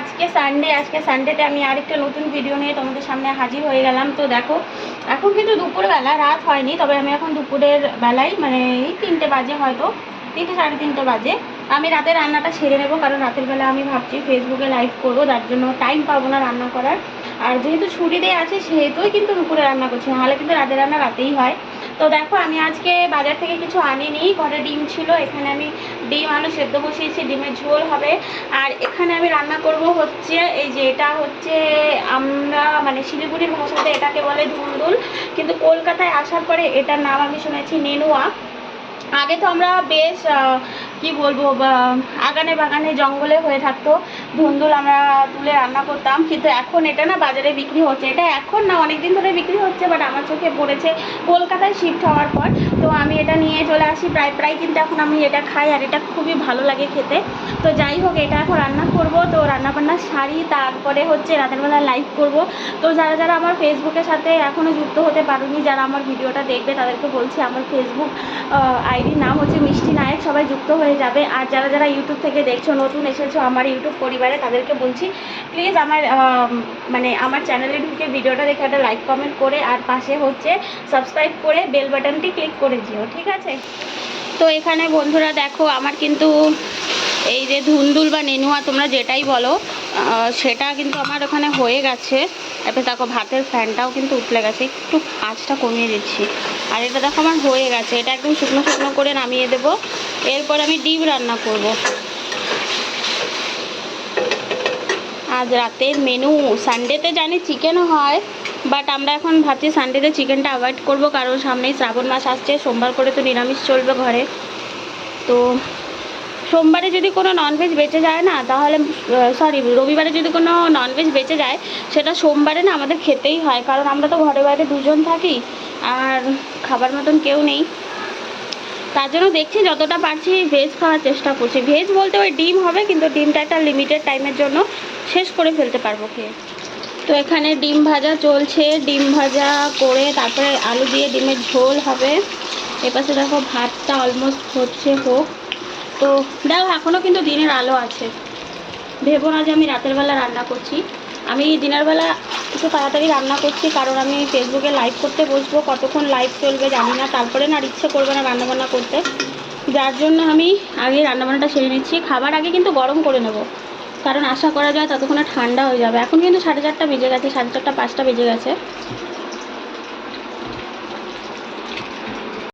আজকে সানডেতে আমি আরেকটা নতুন ভিডিও নিয়ে তোমাদের সামনে হাজির হয়ে গেলাম। তো দেখো এখন কিন্তু দুপুরবেলা, রাত হয়নি, তবে আমি এখন দুপুরের বেলায় মানে এই 3টে বাজে, হয়তো 3টে সাড়ে 3টে বাজে। আমি রাতে রান্নাটা সেরে নেবো, কারণ রাতের বেলা আমি ভাবছি ফেসবুকে লাইভ করবো, তার জন্য টাইম পাবো না রান্না করার। আর যেহেতু ছুটি দিয়ে আছে সেহেতুই কিন্তু দুপুরে রান্না করছি, নাহলে কিন্তু রাতের রান্না রাতেই হয়। তো দেখো আমি আজকে বাজার থেকে কিছু আনিনি, ঘরে ডিম ছিল, এখানে আমি ডিম আলু সেদ্ধ বসিয়েছি, ডিমের ঝোল হবে। আর এখানে আমি রান্না করব হচ্ছে এই যে এটা হচ্ছে আমরা মানে শিলিগুড়ির ভাষাতে এটাকে বলে ধুন্দুল, কিন্তু কলকাতায় আসার পরে এটার নাম আমি শুনেছি নেনুয়া। আগে তো আমরা বেশ কি বলবো আগানে বাগানে জঙ্গলে হয়ে থাকতো ধুন্দুল, আমরা তুলে রান্না করতাম, কিন্তু এখন এটা না বাজারে বিক্রি হচ্ছে। এটা এখন না অনেক দিন ধরে বিক্রি হচ্ছে, বাট আমার চোখে পড়েছে কলকাতায় শিফট হওয়ার পর। তো আমি এটা নিয়ে চলে আসি প্রায় কিন্তু এখন আমি এটা খাই, আর এটা খুবই ভালো লাগে খেতে। তো যাই হোক, এটা এখন রান্না করব, তো রান্নাবান্না সারি, তারপরে হচ্ছে রাতের বেলা লাইভ করব। তো যারা যারা আমার ফেসবুকের সাথে এখনও যুক্ত হতে পারোনি, যারা আমার ভিডিওটা দেখবে তাদেরকে বলছি আমার ফেসবুক আইডির নাম হচ্ছে মিষ্টি নায়ক, সবাই যুক্ত হয়ে যাবে। আর যারা যারা ইউটিউব থেকে দেখছো, নতুন এসেছো আমার ইউটিউব পরিবারে, তাদেরকে বলছি প্লিজ আমার মানে আমার চ্যানেলে ঢুকে ভিডিওটা দেখে একটা লাইক কমেন্ট করে, আর পাশে হচ্ছে সাবস্ক্রাইব করে বেল বাটনটি ক্লিক করে দিও, ঠিক আছে? তো এখানে বন্ধুরা দেখো আমার কিন্তু এই যে ধুন্দুল বা নেনুয়া তোমরা যেটাই বলো সেটা কিন্তু আমার ওখানে হয়ে গেছে। এবার দেখো ভাতের ফ্যানটাও কিন্তু উঠলে গেছে, একটু আঁচটা কমিয়ে দিচ্ছি। আর এটা দেখো আমার হয়ে গেছে, এটা একদম শুকনো শুকনো করে নামিয়ে দেবো। এরপর আমি ডিম রান্না করব। আজ রাতের মেনু, সানডেতে জানি চিকেনও হয়, বাট আমরা এখন ভাবছি সানডেতে চিকেনটা অ্যাভয়েড করব, কারণ সামনেই শ্রাবণ মাস আসছে, সোমবার করে তো নিরামিষ চলবে ঘরে। তো সোমবারে যদি কোনো ননভেজ বেঁচে যায় না, তাহলে রবিবারে যদি কোনো ননভেজ বেঁচে যায়, সেটা সোমবারে না আমাদের খেতেই হয়, কারণ আমরা তো ঘরে বাইরে দুজন থাকি আর খাবার মতন কেউ নেই। তার জন্য দেখছি যতটা পারছি ভেজ খাওয়ার চেষ্টা করছি। ভেজ বলতে ওই ডিম হবে, কিন্তু ডিমটা একটা লিমিটেড টাইমের জন্য শেষ করে ফেলতে পারবো খেয়ে। তো এখানে ডিম ভাজা চলছে, ডিম ভাজা করে তারপরে আলু দিয়ে ডিমের ঝোল হবে। এপাশে দেখো ভাতটা অলমোস্ট হোক। তো দেখো এখনও কিন্তু দিনের আলো আছে, ভেবো না যে আমি রাতের বেলা রান্না করছি। আমি দিনের বেলা একটু তাড়াতাড়ি রান্না করছি, কারণ আমি ফেসবুকে লাইভ করতে বসবো, কতক্ষণ লাইভ চলবে জানি না, তারপরে না আর ইচ্ছে করবে না রান্নাবান্না করতে, যার জন্য আমি আগে রান্নাবান্নাটা সেরে নিচ্ছি। খাবার আগে কিন্তু গরম করে নেব, কারণ আশা করা যায় ততক্ষণে ঠান্ডা হয়ে যাবে। এখন কিন্তু 4:30 বেজে গেছে, 4:30 5টা বেজে গেছে।